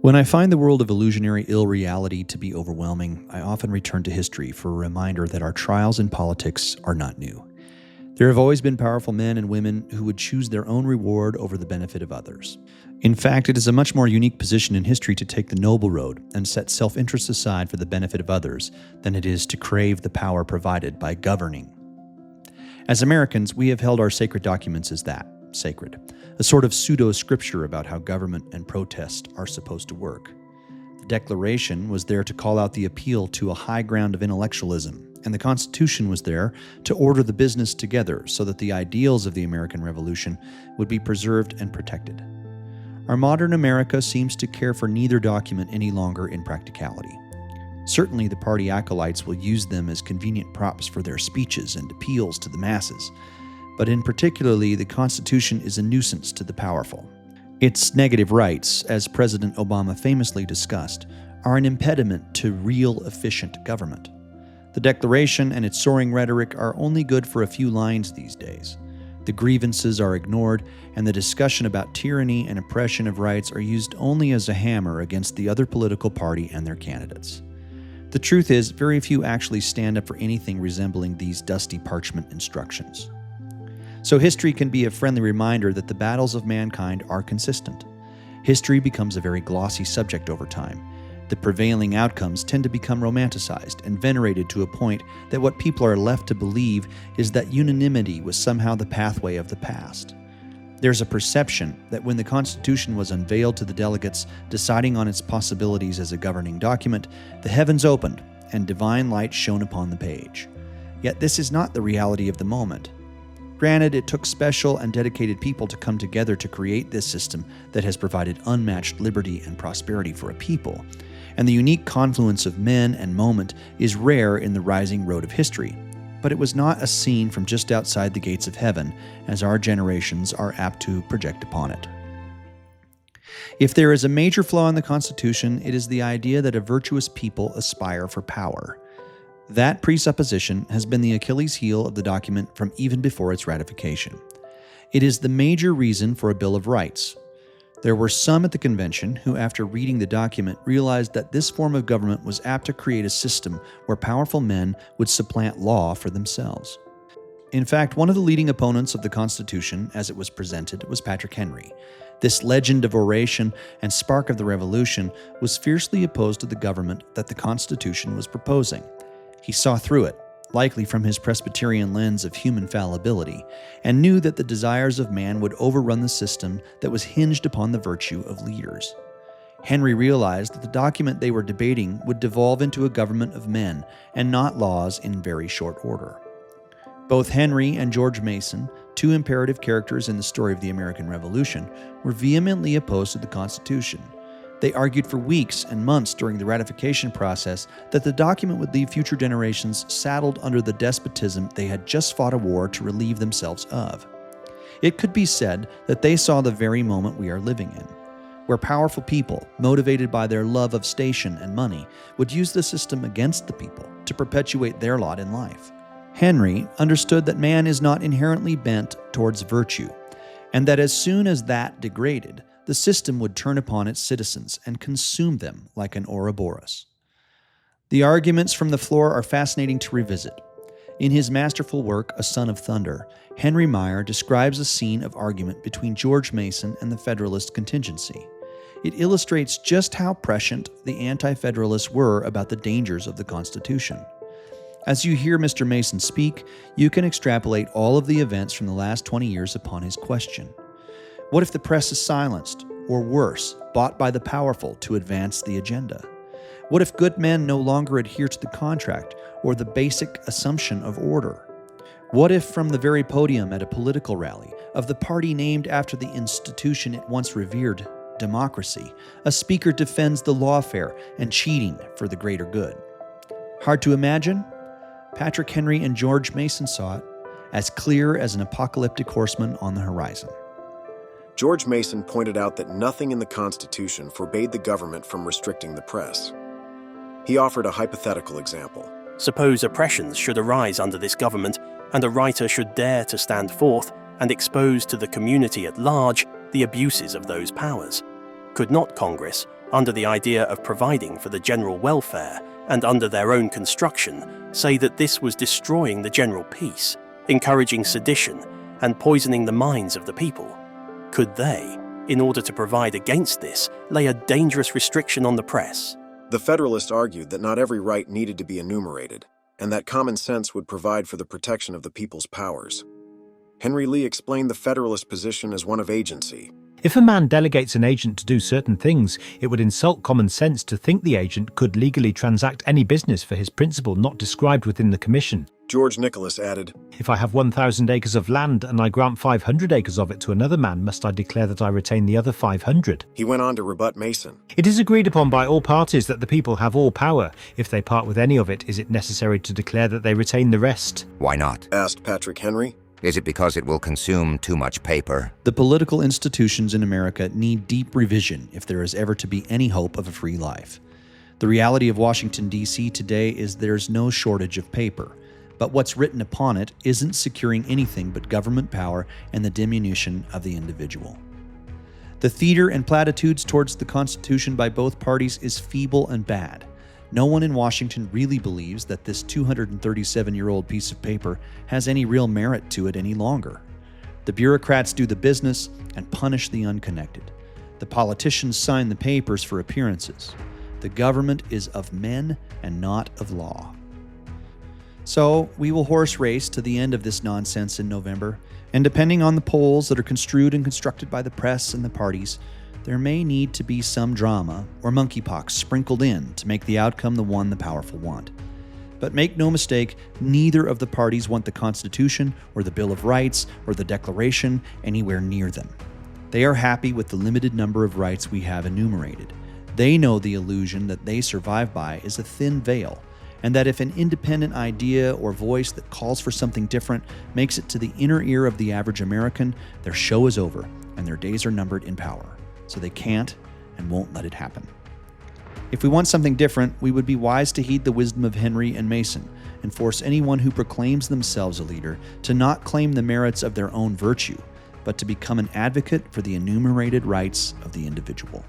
When I find the world of illusionary ill-reality to be overwhelming, I often return to history for a reminder that our trials in politics are not new. There have always been powerful men and women who would choose their own reward over the benefit of others. In fact, it is a much more unique position in history to take the noble road and set self-interest aside for the benefit of others than it is to crave the power provided by governing. As Americans, we have held our sacred documents as that, sacred, a sort of pseudo-scripture about how government and protest are supposed to work. The Declaration was there to call out the appeal to a high ground of intellectualism, and the Constitution was there to order the business together so that the ideals of the American Revolution would be preserved and protected. Our modern America seems to care for neither document any longer in practicality. Certainly the party acolytes will use them as convenient props for their speeches and appeals to the masses, but in particularly the Constitution is a nuisance to the powerful. Its negative rights, as President Obama famously discussed, are an impediment to real efficient government. The Declaration and its soaring rhetoric are only good for a few lines these days. The grievances are ignored, and the discussion about tyranny and oppression of rights are used only as a hammer against the other political party and their candidates. The truth is, very few actually stand up for anything resembling these dusty parchment instructions. So history can be a friendly reminder that the battles of mankind are consistent. History becomes a very glossy subject over time. The prevailing outcomes tend to become romanticized and venerated to a point that what people are left to believe is that unanimity was somehow the pathway of the past. There's a perception that when the Constitution was unveiled to the delegates deciding on its possibilities as a governing document, the heavens opened and divine light shone upon the page. Yet this is not the reality of the moment. Granted, it took special and dedicated people to come together to create this system that has provided unmatched liberty and prosperity for a people, and the unique confluence of men and moment is rare in the rising road of history. But it was not a scene from just outside the gates of heaven, as our generations are apt to project upon it. If there is a major flaw in the Constitution, it is the idea that a virtuous people aspire for power. That presupposition has been the Achilles heel of the document from even before its ratification. It is the major reason for a Bill of Rights. There were some at the convention who, after reading the document, realized that this form of government was apt to create a system where powerful men would supplant law for themselves. In fact, one of the leading opponents of the Constitution, as it was presented, was Patrick Henry. This legend of oration and spark of the Revolution was fiercely opposed to the government that the Constitution was proposing. He saw through it, likely from his Presbyterian lens of human fallibility, and knew that the desires of man would overrun the system that was hinged upon the virtue of leaders. Henry realized that the document they were debating would devolve into a government of men and not laws in very short order. Both Henry and George Mason, two imperative characters in the story of the American Revolution, were vehemently opposed to the Constitution. They argued for weeks and months during the ratification process that the document would leave future generations saddled under the despotism they had just fought a war to relieve themselves of. It could be said that they saw the very moment we are living in, where powerful people, motivated by their love of station and money, would use the system against the people to perpetuate their lot in life. Henry understood that man is not inherently bent towards virtue, and that as soon as that degraded, the system would turn upon its citizens and consume them like an Ouroboros. The arguments from the floor are fascinating to revisit. In his masterful work, A Son of Thunder, Henry Meyer describes a scene of argument between George Mason and the Federalist contingency. It illustrates just how prescient the Anti-Federalists were about the dangers of the Constitution. As you hear Mr. Mason speak, you can extrapolate all of the events from the last 20 years upon his question. What if the press is silenced, or worse, bought by the powerful to advance the agenda? What if good men no longer adhere to the contract or the basic assumption of order? What if from the very podium at a political rally of the party named after the institution it once revered, democracy, a speaker defends the lawfare and cheating for the greater good? Hard to imagine? Patrick Henry and George Mason saw it, as clear as an apocalyptic horseman on the horizon. George Mason pointed out that nothing in the Constitution forbade the government from restricting the press. He offered a hypothetical example. Suppose oppressions should arise under this government, and a writer should dare to stand forth and expose to the community at large the abuses of those powers. Could not Congress, under the idea of providing for the general welfare and under their own construction, say that this was destroying the general peace, encouraging sedition, and poisoning the minds of the people? Could they, in order to provide against this, lay a dangerous restriction on the press? The Federalists argued that not every right needed to be enumerated, and that common sense would provide for the protection of the people's powers. Henry Lee explained the Federalist position as one of agency. If a man delegates an agent to do certain things, it would insult common sense to think the agent could legally transact any business for his principal not described within the commission. George Nicholas added, If I have 1,000 acres of land and I grant 500 acres of it to another man, must I declare that I retain the other 500? He went on to rebut Mason. It is agreed upon by all parties that the people have all power. If they part with any of it, is it necessary to declare that they retain the rest? Why not? Asked Patrick Henry. Is it because it will consume too much paper? The political institutions in America need deep revision if there is ever to be any hope of a free life. The reality of Washington, D.C. today is there's no shortage of paper, but what's written upon it isn't securing anything but government power and the diminution of the individual. The theater and platitudes towards the Constitution by both parties is feeble and bad. No one in Washington really believes that this 237-year-old piece of paper has any real merit to it any longer. The bureaucrats do the business and punish the unconnected. The politicians sign the papers for appearances. The government is of men and not of law. So we will horse race to the end of this nonsense in November, and depending on the polls that are construed and constructed by the press and the parties, there may need to be some drama or monkeypox sprinkled in to make the outcome the one the powerful want. But make no mistake, neither of the parties want the Constitution or the Bill of Rights or the Declaration anywhere near them. They are happy with the limited number of rights we have enumerated. They know the illusion that they survive by is a thin veil, and that if an independent idea or voice that calls for something different makes it to the inner ear of the average American, their show is over and their days are numbered in power. So they can't and won't let it happen. If we want something different, we would be wise to heed the wisdom of Henry and Mason and force anyone who proclaims themselves a leader to not claim the merits of their own virtue, but to become an advocate for the enumerated rights of the individual.